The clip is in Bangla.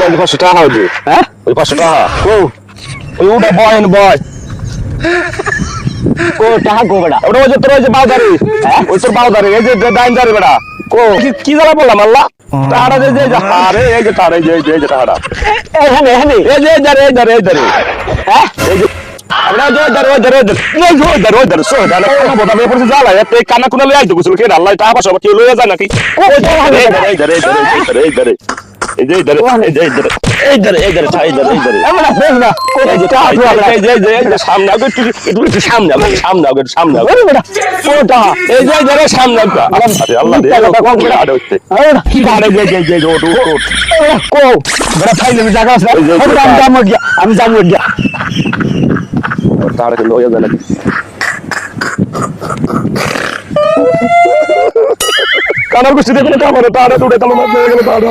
ওই 500 টাকা হইবে হ্যাঁ ওই 500 টাকা কো ওই ওটা বয় বয় কো টাকা কো বেটা ওটা ওই যে তোর ওই যে বাউদারি ওই তোর বাউদারি এই যে ডাইনদারি বেটা কো কি জ্বালা বললাম আল্লাহ টাকাটা যে আরে এই যে টাকা এই যে টাকাটা এখানে এখানে এই যে এই ধরে হ্যাঁ এই যে আমরা যে ধরে সো জানা কোন বড় আমি পড়ছি জ্বালা এত কানা কোন লই আইতো কিছু কে আল্লাহ টাকা পাশে কি লইয়া যায় নাকি এই ধরে আমরা বেশ না কো সামনে একটু সামনে সামনে ওরে বেটা কো টাকা এই যে সামনে আল্লাহ কি ভাড়া কো বেটা ফাইলে জায়গা আছে আমি যাবো গিয়া তারা কিন্তু লইয়া যায় নাকি কানার গোষ্ঠী দেখলে কামারে তারা উঠে তাহলে গেল তারা